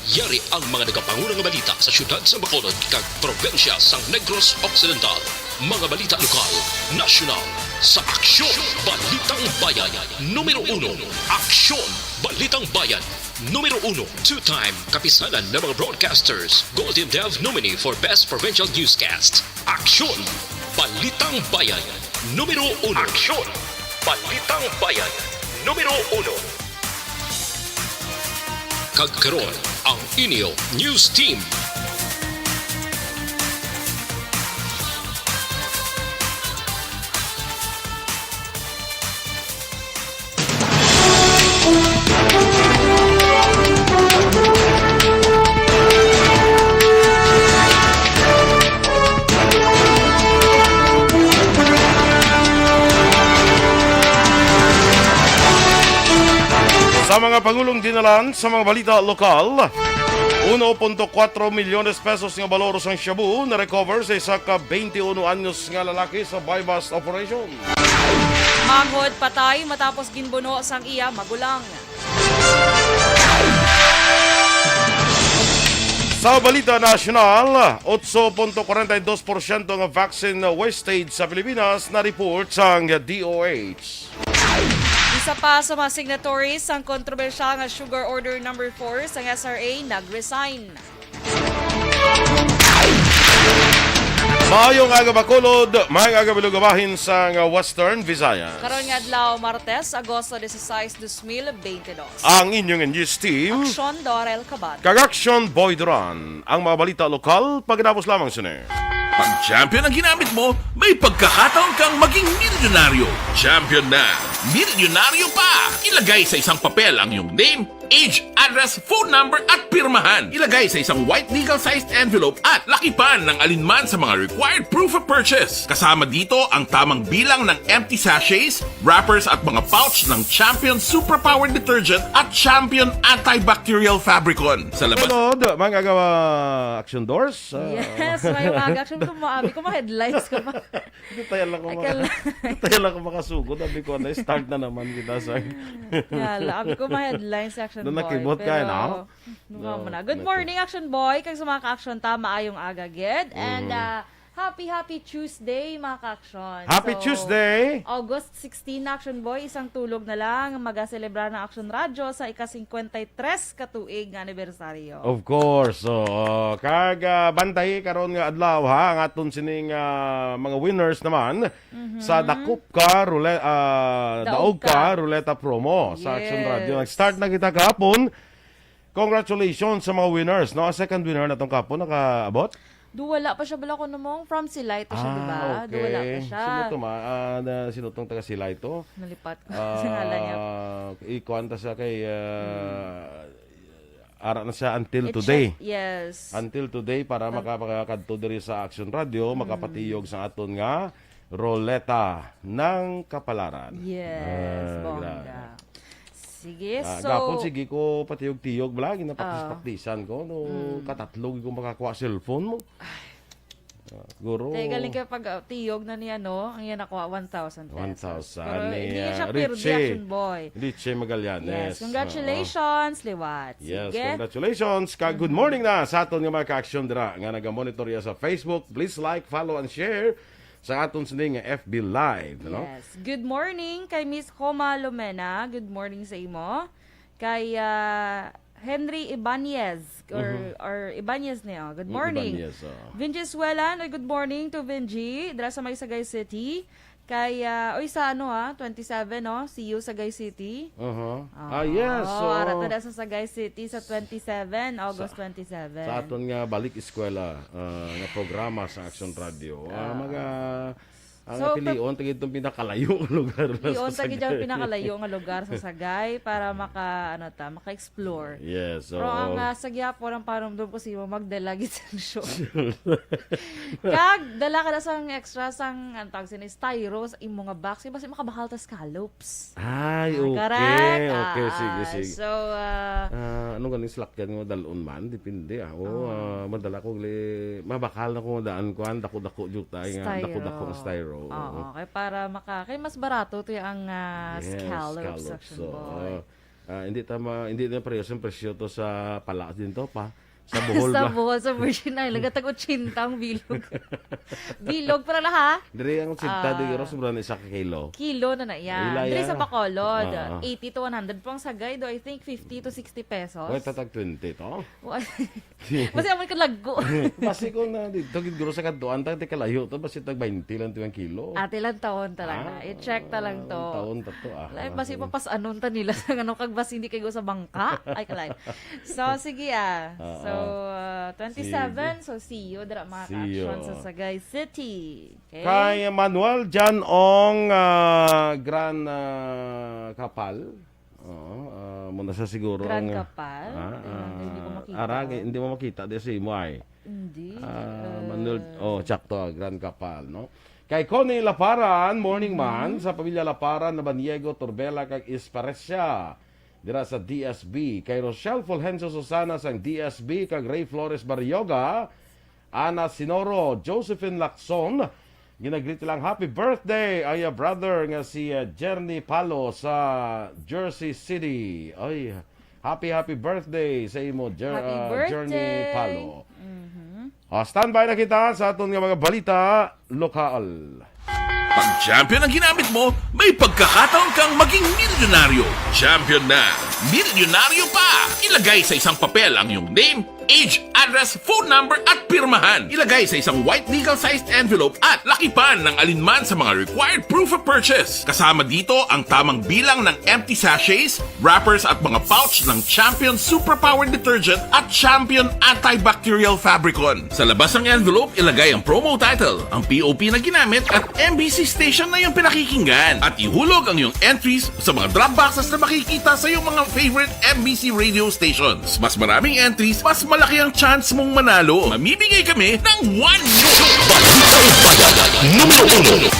Yari ang mga nagapangunang balita sa syudad sa Bacolod kag probensya sa Negros Occidental. Mga balita lokal, nasyonal, sa Aksyon, Balitang Bayan. Numero 1, Aksyon, Balitang Bayan. Numero 1, two-time kapisanan ng mga broadcasters. Golden Dev nominee for Best Provincial Newscast. Aksyon, Balitang Bayan. Numero 1. Aksyon, Balitang Bayan. Numero 1. Kagkaroon ang inyo News Team. Sa mga pangulong dinalan sa mga balita lokal, 1.4 milyones pesos nga baloros ang shabu na recover sa isa ka 21 anyos nga lalaki sa buy-bust operation. Manghod patay matapos ginbuno sang iya magulang. Sa balita nasyonal, 8.42% ng vaccine wastage sa Pilipinas na report sa DOH. Isa pa sa mga signatories ang kontrobersyal nga Sugar Order No. 4 sa SRA nag-resign. Maayong aga Bacolod, maayong aga bilugabahin sa Western Visayas. Karon nga adlaw Martes, Agosto 16, 2022. Ang inyong news team, Aksyon, Dorel, Cabatu. Aksyon Boy Duran. Ang mga balita lokal, pagkatapos lamang sini. Pag champion ang ginamit mo, may pagkakataon kang maging milyonaryo. Champion na, milyonaryo pa! Ilagay sa isang papel ang iyong name, age, address, phone number at pirmahan. Ilagay sa isang white legal-sized envelope at lakipan ng alinman sa mga required proof of purchase. Kasama dito ang tamang bilang ng empty sachets, wrappers at mga pouch ng Champion Superpower Detergent at Champion Antibacterial Fabricon. Sa labas... Bacolod, mga agawa Action Doors. Yes, may umaga. Action kumaabi ko, headlines ko pa. Tayo lang ko makasugod. Sabi ko, start na naman kita, sir. Yala, abi ko headlines Action Doon Boy. nakibot ka, no? No, na. Good morning, Action Boy. Kag sa mga ka-action, tama ayong agagid. And happy Tuesday, mga ka-action. Happy Tuesday! August 16, Action Boy, isang tulog na lang mag-celebrar ng Action Radio sa ika-53 katuig nga anibersaryo. Of course. So, bantay karon nga adlaw ha ang aton sining mga winners naman sa Daog ka Ruleta promo sa Action Radio. Nag-start na kita kahapon. Congratulations sa mga winners. No, second winner na tong kahapon nakaabot. Duwala pa siya bala ko namang from Silay to siya, di ba? Okay. Duwala pa siya. Sino tong taga Silay to? Nalipat ko sa ngalan niya. Ikuan ta siya kay ara na siya until today. Yes. Until today para makapakadto diri sa Action Radio, makapatiyog sa aton nga roleta ng kapalaran. Yes, bongga. Sige, so... Gapon, sige ko patiyog-tiyog lagi na paktis-paktisan ko. No, katatlog ko makakuha cellphone mo. Guro. Kaya galing kayo pag tiyog na niya, no? Ang yan nakuha, 1,000 pesos. 1,000 Pero ni hindi siya pure Action Boy. Richie Magallanes. Yes, congratulations, Liwat. Yes, Sige. congratulations. Good morning na sa aton nga mga ka-action dira nga naga-monitor ya sa Facebook. Please like, follow, and share sa aton sining FB Live, no? Yes. Good morning kay Miss Homa Lumena. Good morning sa imo. Kay Henry Ibanez or Ibanez niya. Good morning. Ibanez, Vinci Suelan, good morning to Vinci. Dira sa may Sagay City. Kay sa 27 no, see you Sagay City. Yes. So, arata na sa Sagay City sa 27, August 27. sa aton nga balik eskwela nga programa sa Action Radio. Pilion tagid itong pinakalayo nga lugar na Iyon sa tagi Sagay. pinakalayo nga lugar sa Sagay para maka-explore. Yes. So, Pero ang sagya po ng paramdam ko si mo magdala gid sa show. Kag dala ka na sang extra sang antag sin styro sa imo nga box basi makabakal ta scallops. Ay, okay. Correct. Okay, sige. So ano ganing slakyan mo dalon man depende madala ko mabakal na ko daan kuan dako-dako jud tay nga dako-dako ang styro. Oo, kay para kay mas barato to yung scallops Action Boy. Hindi na parehas ang presyo to sa pala din to pa. Sa Bohol Sa ba? Bohol, sa Virgin Island, gatag 80 ang bilog. Bilog para na ha? Dire ang sinta di ro sobra na 1 kilo. Kilo na yan. Ilaya. Diri sa Bacolod, Ah. 80 to 100 pang sagay do, I think 50 to 60 pesos. Wait, tatag 20 to. Kasi amoy ka laggo. Basi ko na dito gid sa kadtuan tag kalayo to basi tag 20 lang 2 kilo. Ate lang taon talaga. I-check ta lang to. Taon ta to Like, basi papas anon ta nila sa ano kag basi hindi kayo sa bangka. Ay kalay. So sige So 27, so see you dira mga See you. ka-action sa Sagay City. Okay? Kay Manuel Jan Ong Gran Kapal. Muna sa siguro Gran ang Kapal. Hindi ko makita. Hindi mo makita di si mo ay. Hindi. Manuel sakto Gran Kapal, no. Kay Connie Laparan, morning man sa pamilya Laparan na Baniego, Torbela kag Esparecia. Dira sa DSB. Kay Rochelle Fulgencio Susana sang DSB kag Ray Flores Barrioga, Ana Sinoro, Josephine Lacson, ginagreet lang happy birthday ay brother nga si Jerny Palo sa Jersey City. Ay, happy birthday sa imo Happy birthday. Jerny Palo. Standby na kita sa aton nga mga balita lokal. Pag champion ang ginamit mo, may pagkakataon kang maging milyonaryo. Champion na, milyonaryo pa! Ilagay sa isang papel ang iyong name, age, address, phone number at pirmahan. Ilagay sa isang white legal-sized envelope at lakipan ng alinman sa mga required proof of purchase. Kasama dito ang tamang bilang ng empty sachets, wrappers at mga pouch ng Champion Superpower Detergent at Champion Antibacterial Fabricon. Sa labas ng envelope, ilagay ang promo title, ang POP na ginamit at MBC station na yung pinakikinggan. At ihulog ang iyong entries sa mga drop boxes na makikita sa iyong mga favorite MBC radio stations. Mas maraming entries, mas malaki ang chance mong manalo. Mamimigay kami ng 1 million. Numero 1.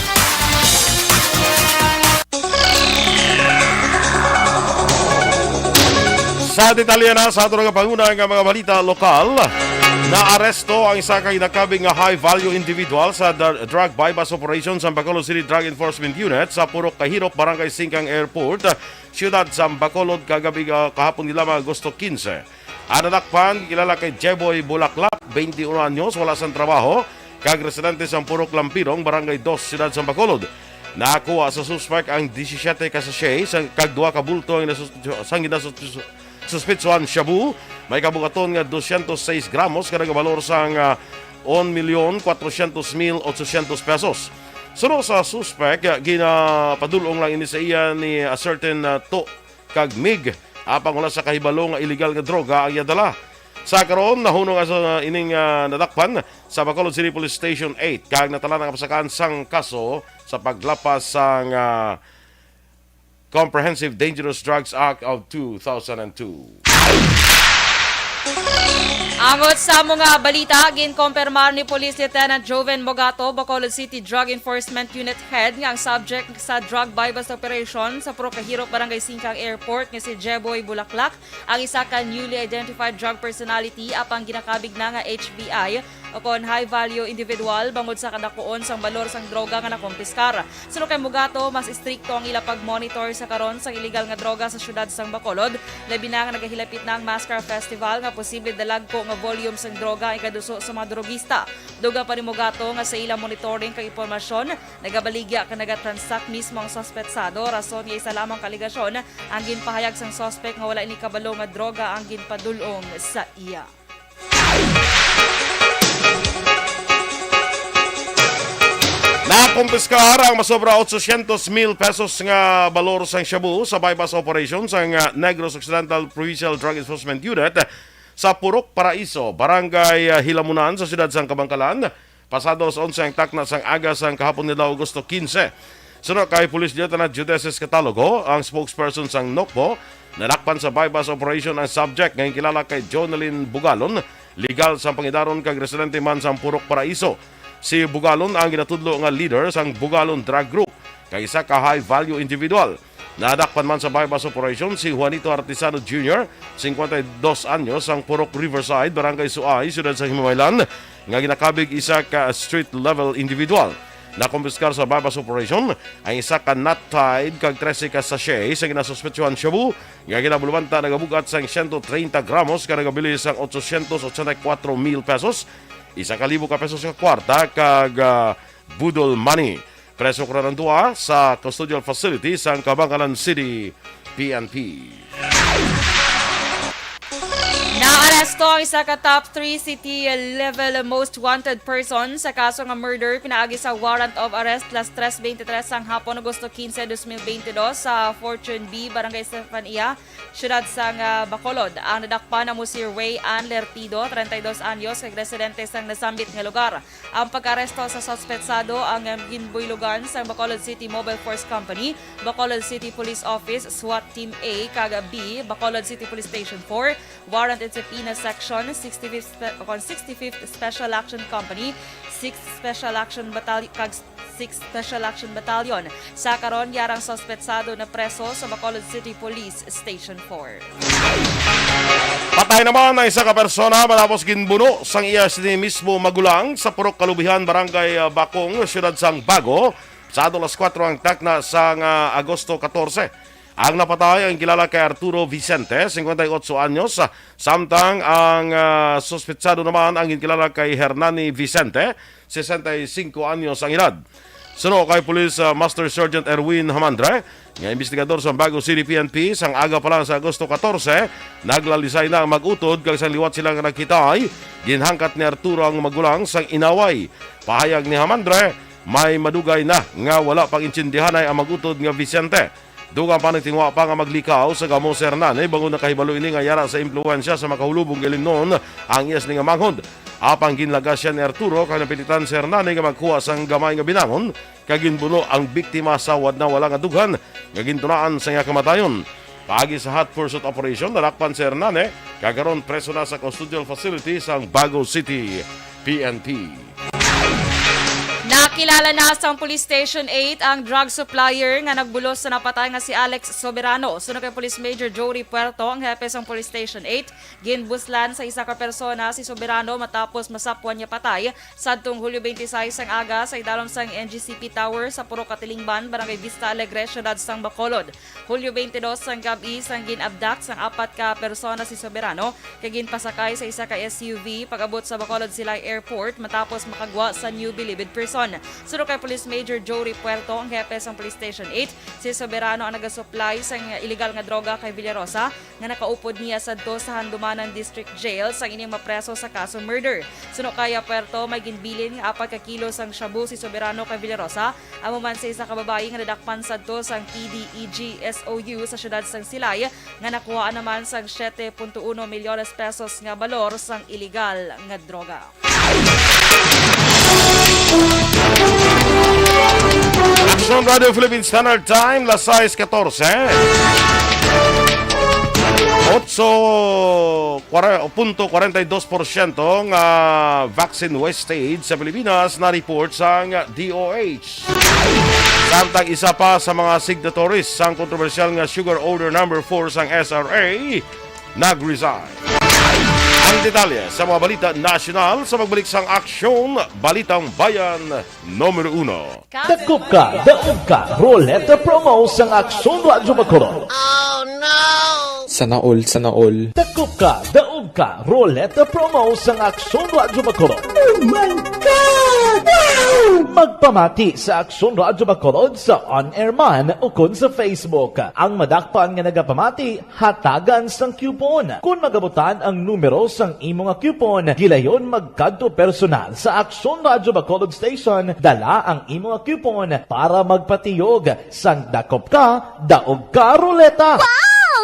Sa detalye na sa ato nga panguna nga mga balita lokal, naaresto ang isa ka inakabing nga high-value individual sa drug bypass operation sa Bacolod City Drug Enforcement Unit sa Purok Kahirop, Barangay Singkang Airport, siyudad sa Bacolod kagabi kahapon nila mga Agosto 15. Anadakpan, kilala kay Jeboy Bulaklak, 21 anyos, wala sang trabaho, kag residente sa Purok Lampirong, Barangay 2, siyudad sa Bacolod. Nakakuha sa suspect ang 17 ka sachet kag 2 ka bulto ang suspitsuhan shabu, may kabugaton nga 206 gramos kada valor sang 1,400,800 pesos. Suno sa suspect, ginapadulong lang ini sa iya ni a certain to kag mig apang wala sa kahibalo nga illegal nga droga ang yadala. Sa karon nahunong sa ining nadakpan sa Bacolod City Police Station 8 kag natala ng kapasakaan sang kaso sa paglapas sang Comprehensive Dangerous Drugs Act of 2002. Angot sa mga balita, ginkompirmar ni Police Lieutenant Joven Mogato, Bacolod City Drug Enforcement Unit Head, nga ang subject sa drug bypass operation sa Purok Kahirop, Barangay Singkang Airport nga si Jeboy Bulaklak, ang isa ka newly identified drug personality apang ginakabig na nga HBI o kon high-value individual bangod sa kadakuon sang balor sang droga nga nakompiskar. Suno kay Mugato, mas istrikto ang ila pag-monitor sa karon sang illegal nga droga sa syudad sang Bacolod. Labi na nga nagahilapit na ang Mascara Festival nga posible dalagko nga volume sang droga ay kaduso sa mga drogista. Duga pa ni Mugato nga sa ila monitoring kag impormasyon, nagabaligya ka nagatransact mismo ang sospetsado. Rason niya isa lamang kaligasyon ang ginpahayag sang sospek nga wala ini kabalo nga droga ang ginpadulong sa iya. Nakumpiskar ang masobra 800,000 pesos nga balor sang shabu sa bypass operation sang Negros Occidental Provincial Drug Enforcement Unit sa Purok Paraiso, Barangay Hilamunan sa siyudad sang Kabangkalan, pasado sa 11 ang takna sang aga sang kahapon nila Agosto 15. Sunod kay Police Lieutenant Judeces Catalogo, ang spokesperson sang NOCPO, nadakpan sa bypass operation ang subject ngayon kilala kay Jonalyn Bugalon, legal sa pangidaron kag residente man sa Purok Paraiso. Si Bugalon ang ginatudlo nga leader sang Bugalon Drug Group, kay isa ka high-value individual. Nadakpan man sa bypass operation si Juanito Artisano Jr., 52 anyos, ang Purok Riverside, Barangay Suay, siyudad sa Himamaylan, nga ginakabig isa ka street-level individual. Nakumpiskar sa bypass operation ang isa ka nut tied kag 13 ka sachet sa ginasuspetsuhan shabu nga ginabulubanta nagabugat sang 130 gramos ka nagabili sang 884,000 pesos. Isa ka libo ka pesos ka kwarta kag budol money. Preso ko na tuwa sa custodial facility sa Cabangalan City, PNP. Naaresto ang isa ka top 3 city level most wanted person sa kaso ng murder pinaagi sa warrant of arrest plus 3:23 sang hapon Agosto 15, 2022 sa Fortune B, Barangay Estefania, siyudad sang Bacolod. Ang nadakpan na mo si Ray Ann Lertido, 32 anyos, kag residente sang nasambit nga lugar. Ang pag-aresto sa suspetsado ang ginbuylugan sa Bacolod City Mobile Force Company, Bacolod City Police Office, SWAT Team A, kag B, Bacolod City Police Station 4, Warrant in Subpoena Section 65th Special Action Company, 6th Special Action Battalion, kag 6th Special Action Battalion. Sa karon yarang suspetsado na preso sa Bacolod City Police Station 4. Patay naman ang isa ka persona matapos ginbuno sang iya sini mismo magulang sa Purok Kalubihan, Barangay Bakong, siyudad sang Bago. Sa alas 4 ang takna sang Agosto 14. Ang napatay ang kilala kay Arturo Vicente, 58 anyos, samtang ang suspetsado naman ang kilala kay Hernani Vicente, 65 anyos ang edad. Suno kay Police Master Sergeant Erwin Hamandre, nga investigador sa Bago City PNP, sang aga pa lang sa Agosto 14, naglalisay na ang mag-utod kag sang liwat silang nakitay, ginhangkat ni Arturo ang magulang sang inaway. Pahayag ni Hamandre, may madugay na nga wala pang intindihanay ang mag-utod nga Vicente. Dugang pa nagtingwa pa nga maglikaw sa gamo si Hernani bangon nakahibalo ini nga yara sa impluensya sa makahulubong galing noon ang iyas ni nga manghod. Apang ginlagas siya ni Arturo kaya napilitan si Hernani nga magkuha sang gamay nga binangon kag ginbuno ang biktima sa wad na wala nga dughan nga gintunaan sa nga kamatayon. Paagi sa hot pursuit operation nadakpan si Hernani kagaron preso na sa custodial facility sa Bago City, PNP. Nakilala na sa Police Station 8 ang drug supplier nga nagbulos sa napatay nga si Alex Soberano. Sunod kay Police Major Jory Puerto, ang hepe sa Police Station 8, ginbuslan sa isa ka persona si Soberano matapos masapwan niya patay sadtong Hulyo 26 ang aga sa idalom sang NGCP Tower sa Purok Katilingban, Barangay Vista Alegre, siyudad sang Bacolod. Hulyo 22 sang gabi sang ginabdak sang apat ka persona si Soberano kay ginpasakay sa isa ka SUV pag-abot sa Bacolod Silay Airport matapos makagwa sa New Bilibid person. Sunod kay Police Major Jory Puerto, ang hepe sa Police Station 8, si Soberano ang nagasupply sa illegal nga droga kay Villarosa nga nakaupod niya sa sa Handumanan District Jail sang ining mapreso sa kaso murder. Sunod kay Puerto, may ginbilin nga 4 ka kilo sang shabu si Soberano kay Villarosa, amo man sa isa ka babae nga nadakpan sadto sang PDEG SOU sa siyudad sang Silay nga nakuha naman sang 7.1 milyones pesos nga balor sang illegal nga droga. Aksyon Radio Philippine Standard Time, las 6:14. 8.42% ng vaccine wastage sa Pilipinas na report sa DOH. Samtang isa pa sa mga signatories sa kontrobersyal nga Sugar Order No. 4 sang SRA nag-resign. Ang detalye sa mga balita nasyonal sa pagbalik sang Aksyon, Balitang Bayan, Numero 1. Dakop ka, daog ka, Roleta Promo sang Aksyon Radyo Bacolod. Sana all. Dakop ka, daog ka, Roleta Promo sang Aksyon Radyo Bacolod. Oh my God! Wow! Magpamati sa Aksyon Radyo Bacolod sa on-air man o kun sa Facebook. Ang madakpan nga nagapamati, hatagan sang coupon. Kung magabutan ang numero sang imong coupon, gilayon magkadto personal sa Aksyon Radyo Bacolod Station, dala ang imong coupon para magpatiyog sang dakop ka, daog ka, Roleta.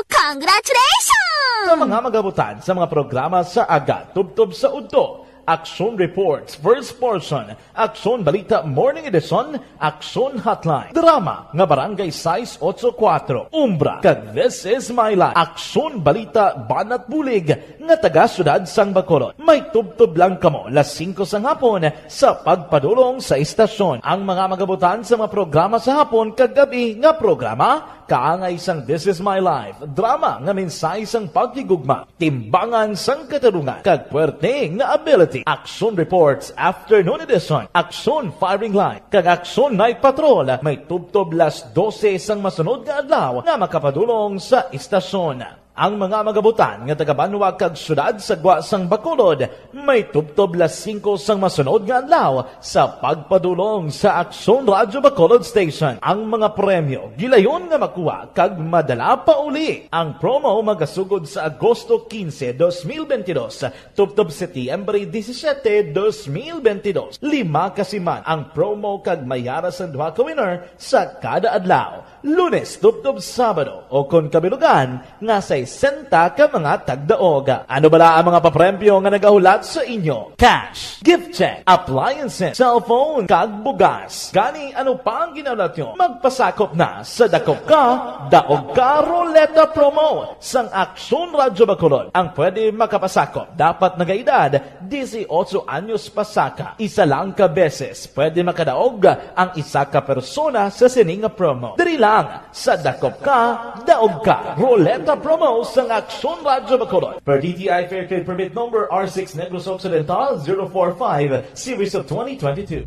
Congratulations! Sa mga magabutan sa mga programa sa Aga Tubtob sa Udto, Aksyon Reports, First Portion, Aksyon Balita Morning Edition, Aksyon Hotline, Drama nga Barangay 684, Umbra, kag This Is My Life, Aksyon Balita Banat Bulig, nga taga-syudad sang Bacolod. May tubtob lang kamo las 5 sang hapon sa pagpadulong sa istasyon. Ang mga magabutan sa mga programa sa hapon kag gabi nga programa, kaangay sang This Is My Life, drama nga mensahe sang pagkigugma, timbangan sang katarungan, kag puwerte nga ability 7:30. Aksyon Reports Afternoon Edition. Aksyon Firing Line. Kag Aksyon Night Patrol. May tubtob las 12 sang masunod nga adlaw nga makapadulong sa istasyon. Ang mga magabutan nga taga-Banwa kag syudad sa Guasang Bacolod may tubtob las 5 sang masunod nga adlaw sa pagpadulong sa Aksyon Radyo Bacolod Station. Ang mga premyo gilayon nga makuha kag madala pa uli. Ang promo magasugod sa Agosto 15, 2022 tubtob Setyembre 17, 2022. 5 kasiman ang promo kag mayara sa duha ka winner sa kada adlaw. Lunes tubtob Sabado o kon kabilugan nga sa 60 ka mga tagdaog. Ano bala ang mga papremyo nga nagahulat sa inyo? Cash, gift check, appliances, cellphone, kag bugas. Gani ano pa ang ginaulat nyo? Magpasakop na sa Dakop Ka, Daog Ka Roleta Promo sang Aksyon Radyo Bacolod. Ang pwede makapasakop dapat nagaedad 18 anyos pasaka. Isa lang ka beses pwede makadaog ang isa ka persona sa sining promo. Diri lang sa Dakop Ka, Daog Ka Roleta Promo sang Aksyon Radyo Bacolod. Per DTI Fair Trade Permit Number R6 Negros Occidental 045 Series of 2022.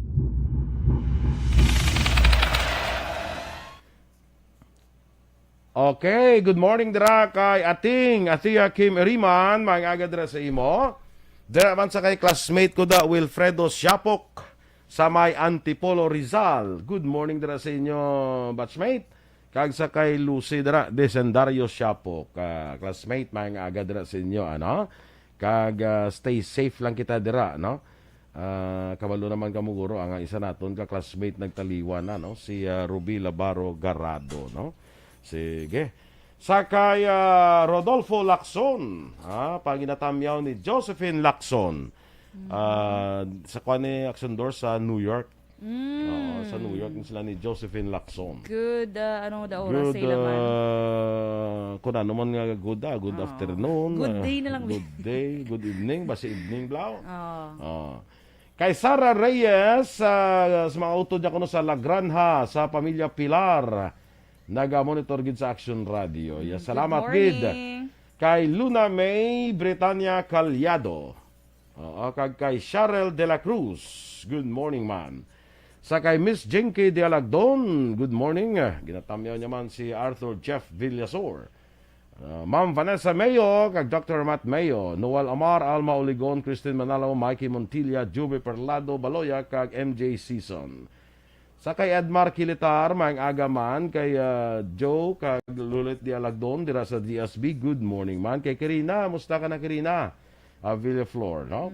Okay, good morning dira kay Atiya Kim Eriman, mga agad dira sa imo. Dira man sa kay classmate ko da Wilfredo Siapok sa may Antipolo Rizal. Good morning dira sa inyo, batchmate. Kag sa kay Lucy dira Desendario Siapok, classmate, mga agad dira sa inyo, ano? Kag stay safe lang kita dira, no? Kabalo naman kamuguro ang isa naton ka classmate nagtaliwan na, no? Si Ruby Labaro Garado, no? Sige. Sakay Rodolfo Lacson, paginatamyaw ni Josephine Lacson. Sa kwa ni Aksyon Door sa New York. Sa New York sila ni Josephine Lacson. Good, ano daw oras Good, sila man? kung ano man nga good afternoon. Good day na lang. Good day, good evening, basta evening blaw. Kay Sara Reyes, sa mga utod niya kuno sa La Granja, sa pamilya Pilar, naga-monitor gid sa Action Radio. Salamat gid. Kay Luna May Britania Calyado. Kag kay Cheryl De La Cruz. Good morning, man. Sa kay Miss Jinky De Alagdon, good morning. Ginatamyaw niya man si Arthur Jeff Villasor. Ma'am Vanessa Mayo, kag Dr. Matt Mayo, Noel Amar, Alma Oligon, Christine Manalo, Mikey Montilla, Juby Perlado, Baloya, kag MJ Season. Sa kay Edmar Kilitar, mga agaman, kay Joe, kag Lulit De Alagdon, dira sa DSB, good morning, man. Kay Karina, musta ka na, Karina? Villaflor, no?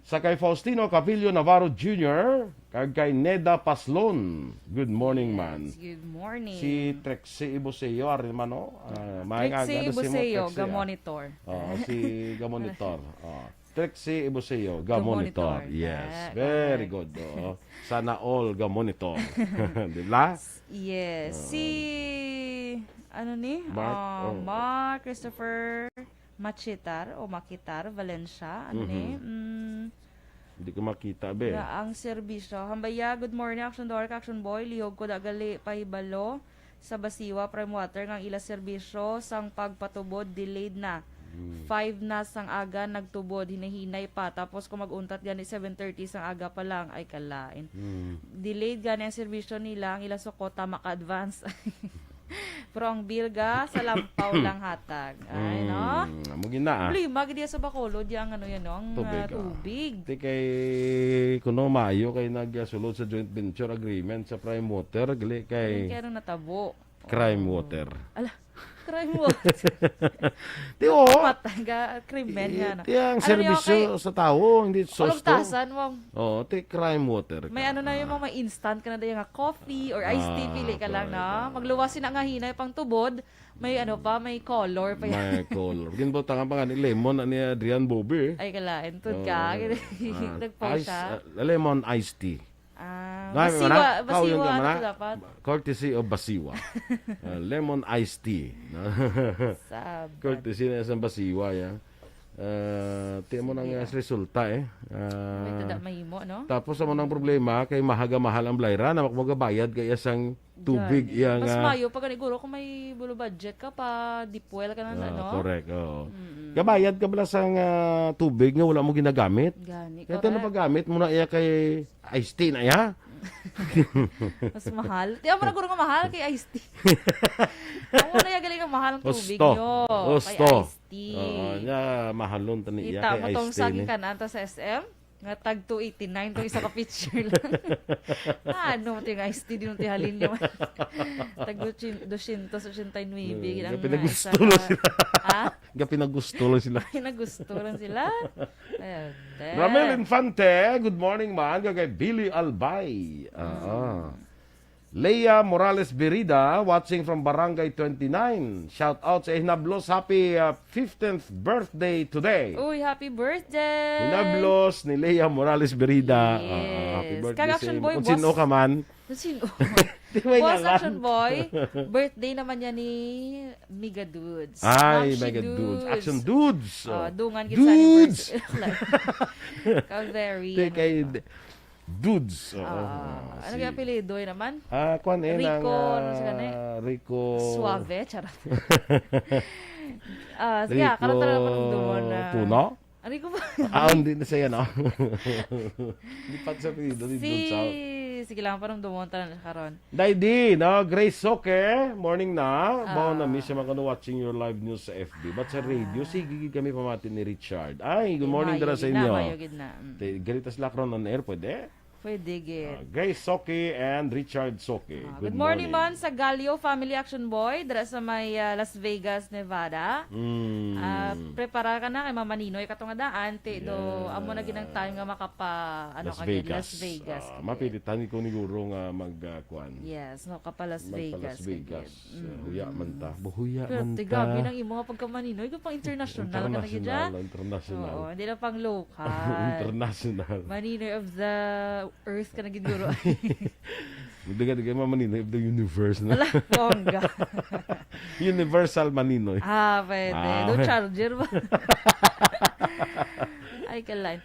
Sa kay Faustino Capillo Navarro Jr., kag kay Neda Paslon, good morning, man. Good morning. Si Trexie Ibuseo, arin man, no? Trixie Ibuseo, Gamonitor. Si Gamonitor. Trexie Ibuseo, Gamonitor. Yes, very good. Sana all Gamonitor. Diba? Yes. Si, ano ni? Mark Christopher Makitar, Valencia, ano ni? Hindi ko makita, be. Ang serbisyo. Hambaya, good morning, Action Door, Action Boy. Lihog ko dagali pahibalo sa Basiwa, Prime Water, ng ila serbisyo sang pagpatubod, delayed na. 5 na sang aga, nagtubod, hinahinay pa. Tapos kung mag-untat gani, 7:30 sang aga pa lang, ay kalain. Delayed gani ang serbisyo nila, ang ila sukota maka-advance. Pero ang bilga sa lampaw lang hatag. Ay, no? Mugin na, Problema, gidi sa Bacolod, yung ano yan, no? Ang tubig. Di kay kuno mayo kay nagsulod sa joint venture agreement sa Prime Water, gali kay Kaya nung natabo. Crime Water. Ala, crime water. Di o. Mataga, krimen nga na. Di ang serbisyo sa tao, hindi sosto. Palugtasan, mong. Ti Crime Water. May ano na yung mga instant ka na dayo nga coffee or iced tea, pili ka lang na. Magluwasin na nga hinay pang tubod. May ano pa, may color pa yan. May color. Ginbo tangan pa nga ni Lemon ni Adrian Bobby. Ay, kalain. Tud ka. Nagpo siya. Lemon iced tea. Basiwa na dapat. Courtesy of Basiwa. Lemon iced tea. Courtesy na isang Basiwa, ya. Tiyan mo nang resulta eh. May tada mahimo, no? Tapos mo nang problema kay mahaga-mahal ang blayra na magbayad kay isang tubig Gani. iyang Mas mayo pag ganiguro kung may bulo budget ka pa, dipwell ka na, no? correct. Oo. Gabayad ka bala sang tubig nga wala mo ginagamit. Gani, Kaya correct. pagamit mo na iya kay iced tea na iya. Mas mahal. Di mo na guro nga mahal kay iced tea. Ang una yung galing ang mahal ng tubig Osto. nyo. Osto. Kay iced tea. Oo, nya mahalon tani iya Kita kay mo tong iced tea. saging kananta sa SM. Nga tag 289 tong isa ka picture lang. Ano mo yung iced tea din ti halin niyo. Tag 289 ang Pinagusto isa lang ka- sila. Ha? Pinagusto lang sila. Ay, nagusto lang sila. Ayun. Ramel Infante, good morning man. Kay Billy Albay. Leia Morales Berida, watching from Barangay 29. Shout out sa Hinablos. Happy 15th birthday today. Uy, happy birthday! Hinablos ni Leia Morales Berida. Yes. Happy birthday Kag sa Action imo. Boy, Kung boss. sino ka man. Sino? Di may Boss ngalan. Action Boy, birthday naman niya ni Mega Dudes. Ay, Action mega dudes. Action dudes. Dungan kita sa Dudes. anniversary. Ka-very. Kay dudes. Ano kaya apelido naman? Kwan Rico, ano siya na Rico. Suave, charot. Sige, Rico karanta na naman ng doon na... Puno? Rico ba? Hindi na siya, no? Hindi pa sa apelido. Sige lang, parang dumonta na karon. Daydi, no? Grace Soke, morning na. Bao na miss siya makano watching your live news sa FB. But sa radio, sige kami pamatin ni Richard. Ay, good morning dara sa inyo. Mayogid na. Galitas lakron on air, pwede? Pwede, gid. Grace Soke and Richard Soke. Good morning man sa Galio Family Action Boy dara sa may Las Vegas, Nevada. Prepara ka na kay Mama Ninoy katong daan ti do amo na ginang time nga makapa Las kagid, Vegas. Las Vegas. Mapilitan ko ni Guro nga magkuan. Yes, no kapa Las Vegas. Las Vegas. Huya man ta. Buhuya Pero man ta. tigabi nang imo nga pagka Maninoy ka pang international ka na gid dyan. International. Oo, hindi na pang local. International. Maninoy of the Earth ka na gid guro. Magdaga Maninoy of the universe na. Ala, bongga. Universal Maninoy. Pwede. Do charger ba? Ay, kalan.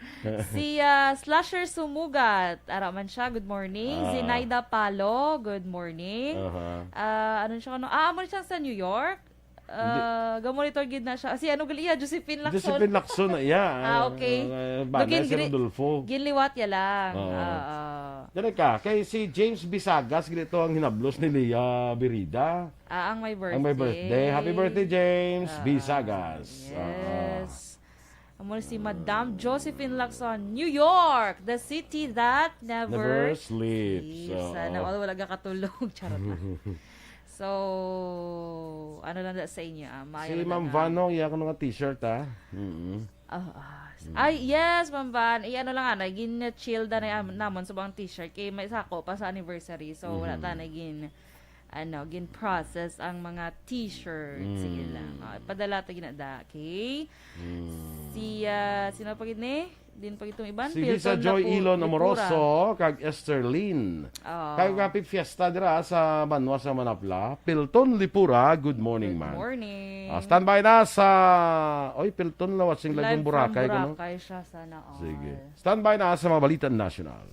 Si Slasher Sumugat. Araman siya. Good morning. Zinaida Palo. Good morning. Ano siya? Amo siya sa New York. Gamonitor gid na siya. Si ano gali Josephine Lacson. Josephine Lacson na iya. Okay. Banay si Rodolfo. Ginliwat ya lang. Dali ka, kay si James Bisagas, ganito ang hinablos ni Leia Berida. Ang may birthday. Ang may birthday. Happy birthday, James Bisagas. Yes. Amo si Madam Josephine Lacson, New York, the city that never sleeps. Sana wala katulog. Charot na. So, ano lang sa inyo? Si Ma'am Vano, iya ko nga t-shirt ha. Ay, yes, Ma'am Van. Ano lang gin-chill na namon sa bang t-shirt. Kay may sako pa sa anniversary. So, wala ta na gin-process ang mga t-shirts. Sige lang. Padala ta ginada. Okay? Sino pa gini? Din pa itong iban? Si Lisa Joy Ilon Amoroso, kag Esther Lynn. Kag kapi fiesta dira sa Banwa sa Manapla. Pilton Lipura, good morning man. Good morning. Standby na sa... Pilton la watching live ng Boracay. Boracay siya sana all. Sige. Standby na sa mga Balitang National.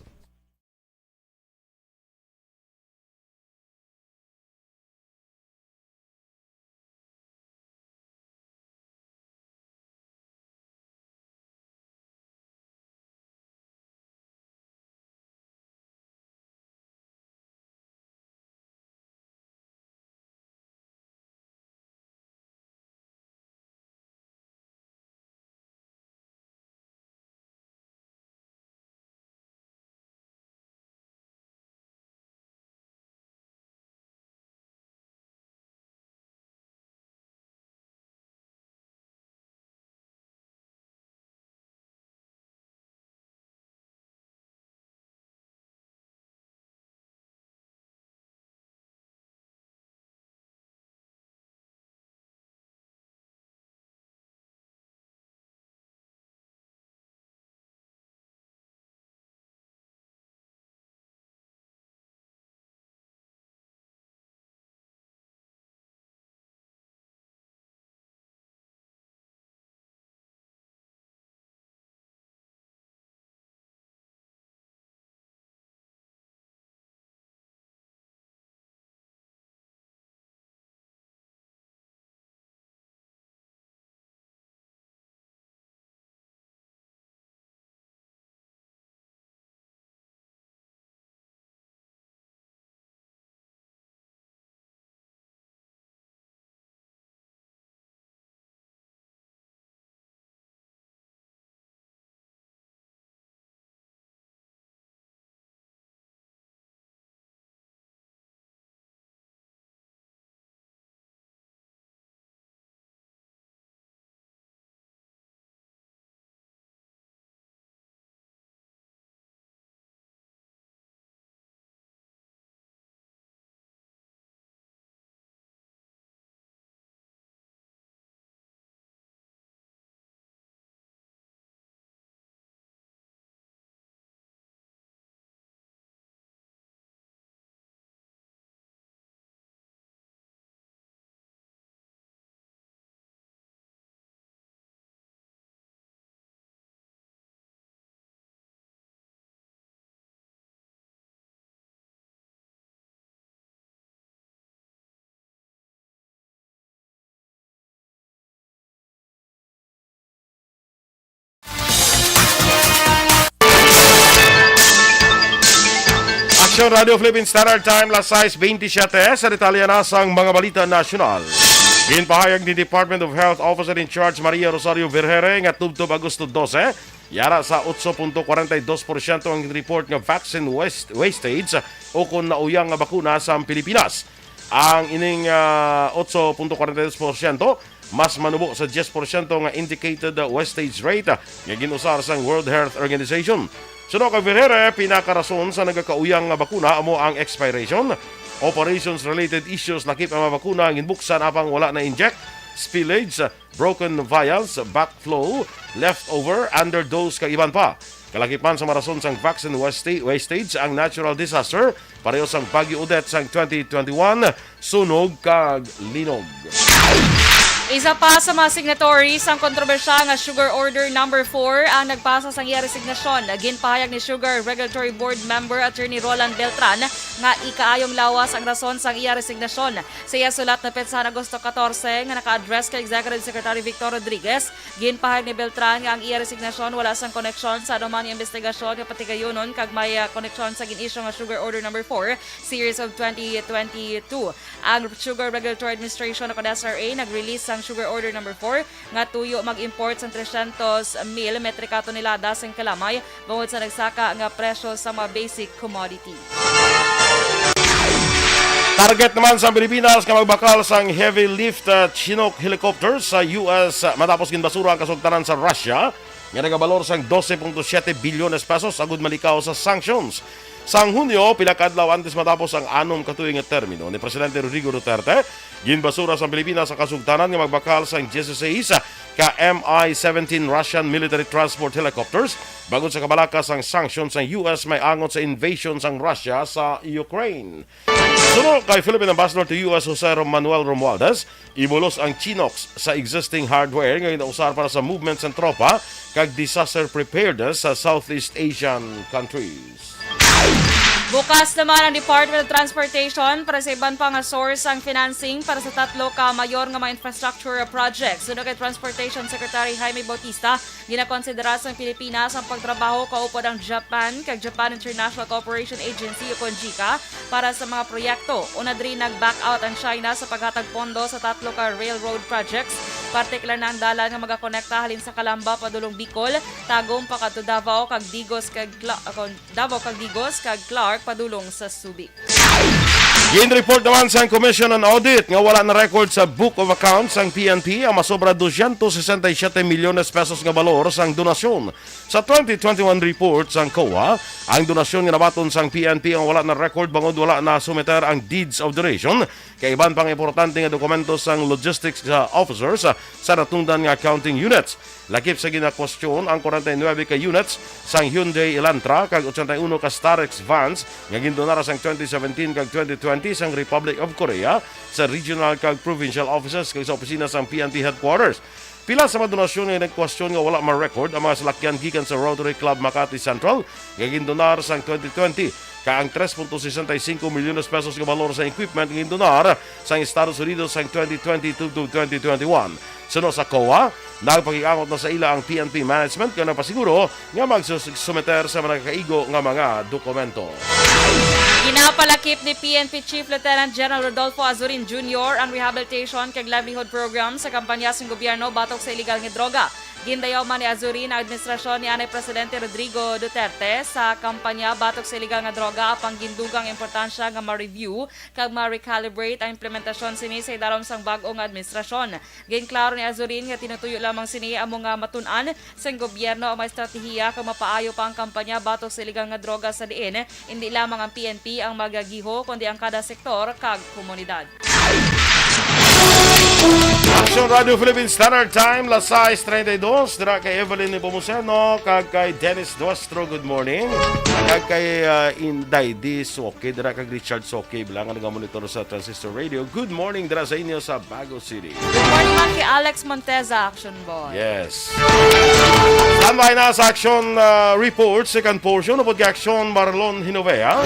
Aksyon Radio Philippine Standard Time, las 6:27 sa detalye na sang mga balita nasyonal. Ginpahayag ni Department of Health Officer in Charge Maria Rosario Vergere nga tubtob Agosto 12, yara sa 8.42% ang report nga vaccine wastage o kung nauyang nga bakuna sa Pilipinas. Ang ining 8.42% mas manubo sa 10% nga indicated wastage rate nga ginusar sang World Health Organization. Suno kay Vergere, pinakarason sa nagakauyang nga bakuna amo ang expiration, operations-related issues lakip ang mga bakuna ang inbuksan apang wala na inject, spillage, broken vials, backflow, leftover, underdose kag iban pa. Kalakipan sa marason sang vaccine wastage ang natural disaster pareho sang Bagyo Odette sang 2021, sunog kag linog. Isa pa sa mga signatories ang kontrobersya nga Sugar Order Number 4 ang nagpasa sang iya resignasyon. Ginpahayag ni Sugar Regulatory Board Member Attorney Roland Beltran nga ikaayong lawas ang rason sang iya resignasyon. Sa iya sulat na petsa Agosto 14 nga naka-address kay Executive Secretary Victor Rodriguez, ginpahayag ni Beltran nga ang iya resignasyon wala sang koneksyon sa anuman nga investigasyon nga patigayunon kag may koneksyon sa gin-issue nga Sugar Order Number 4 Series of 2022. Ang Sugar Regulatory Administration o SRA nag-release sang Sugar Order Number 4 nga tuyo mag-import sa 300,000 metrika tonelada sang kalamay bangod sa nagsaka nga presyo sa mga basic commodity. Target naman sa Pilipinas nga magbakal sang heavy lift Chinook helicopters sa US matapos ginbasura ang kasugtanan sa Russia nga nagabalor sang 12.7 bilyones pesos agud malikaw sa sanctions. Sang Hunyo, pinakadlaw antes matapos ang 6 katuig nga termino ni Presidente Rodrigo Duterte, ginbasura sa Pilipinas sa kasugtanan nga magbakal sang 16 ka Mi-17 Russian military transport helicopters bagod sa kabalakas ang sanctions ng US may angot sa invasion sang Russia sa Ukraine. Sunod kay Philippine Ambassador to US Jose Manuel Romualdez, ibulos ang Chinooks sa existing hardware nga inausar para sa movements ng tropa kag disaster preparedness sa Southeast Asian countries. Bukas naman ang Department of Transportation para sa iban pa nga source ang financing para sa 3 ka mayor nga mga infrastructure projects. Sunod kay Transportation Secretary Jaime Bautista, ginakonsidera sa Pilipinas ang pagtrabaho kaupod ang Japan kag Japan International Cooperation Agency o JICA para sa mga proyekto. Una diri nag-back out ang China sa paghatag pondo sa 3 ka railroad projects, partikular na ang dalan nga magakonekta halin sa Calamba padulong Bicol, Tagum pakadto Davao kag Digos kag Clark padulong sa Subic. Gin-report naman sa Commission on Audit nga wala na record sa Book of Accounts ang PNP ang masobra 267 milyones pesos nga balor sang donasyon. Sa 2021 report sang COA, ang donasyon nga nabaton sang PNP ang wala na record bangod wala na sumeter ang deeds of donation kay iban pang importante nga dokumento sang logistics officers sa natungdan nga accounting units. Lakip sa ginakwestiyon ang 49 ka units sang Hyundai Elantra kag 81 ka Starex vans nga gindonara sang 2017 kag 2020 sang Republic of Korea sa regional kag provincial offices kag sa opisina sang PNP headquarters. Pila sa mga donasyon nga nagkwestiyon nga wala ma-record ang mga salakyan gikan sa Rotary Club Makati Central nga gindonar sang 2020 ka ang 3.65 milyones pesos nga balor sa equipment nga gindonar sang Estados Unidos sang 2020 to 2021. Suno sa COA, nagpakiangot na sa ila ang PNP management kaya napasiguro nga magsusumeter sa mga kaigo nga mga dokumento. Ginapalakip ni PNP Chief Lieutenant General Rodolfo Azurin Jr. ang rehabilitation kag livelihood program sa kampanya sa gobyerno batok sa illegal nga droga. Gindayaw man ni Azurin ang administrasyon ni Anay Presidente Rodrigo Duterte sa kampanya batok sa illegal nga droga apang gindugang importansya nga ma-review kag ma-recalibrate ang implementasyon sini sa idaron sang bag-o nga administrasyon. Ginklaro ni Azurin nga tinutuyo lamang sini amo nga matun-an sa gobyerno ang may estratehiya kag mapaayo pa ang kampanya batok sa illegal nga droga sa diin. Hindi lamang ang PNP ang magagiho kundi ang kada sektor kag komunidad. Aksyon Radio Philippine Standard Time, las 6:32. Dira kay Evelyn Nepomuceno, kag kay Dennis Duastro, good morning. Kag kay Inday D. Soke, dira kag Richard Soke, bilang nagamonitor sa Transistor Radio. Good morning dira sa inyo sa Bago City. Good morning man kay Alex Monteza, Action Boy. Yes. Standby na sa Aksyon Report, second portion, upod kay Aksyon Marlon Hinovea.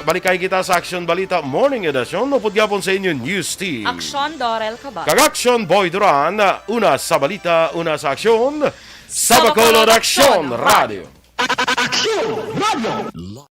Balikay kita sa Aksyon Balita Morning Edition, upod gapon sa inyo News Team. Aksyon Dorel Cabatu. Kag Aksyon Boy Duran, una sa balita, una sa aksyon, sa Bacolod Aksyon Radio. Aksyon Radio!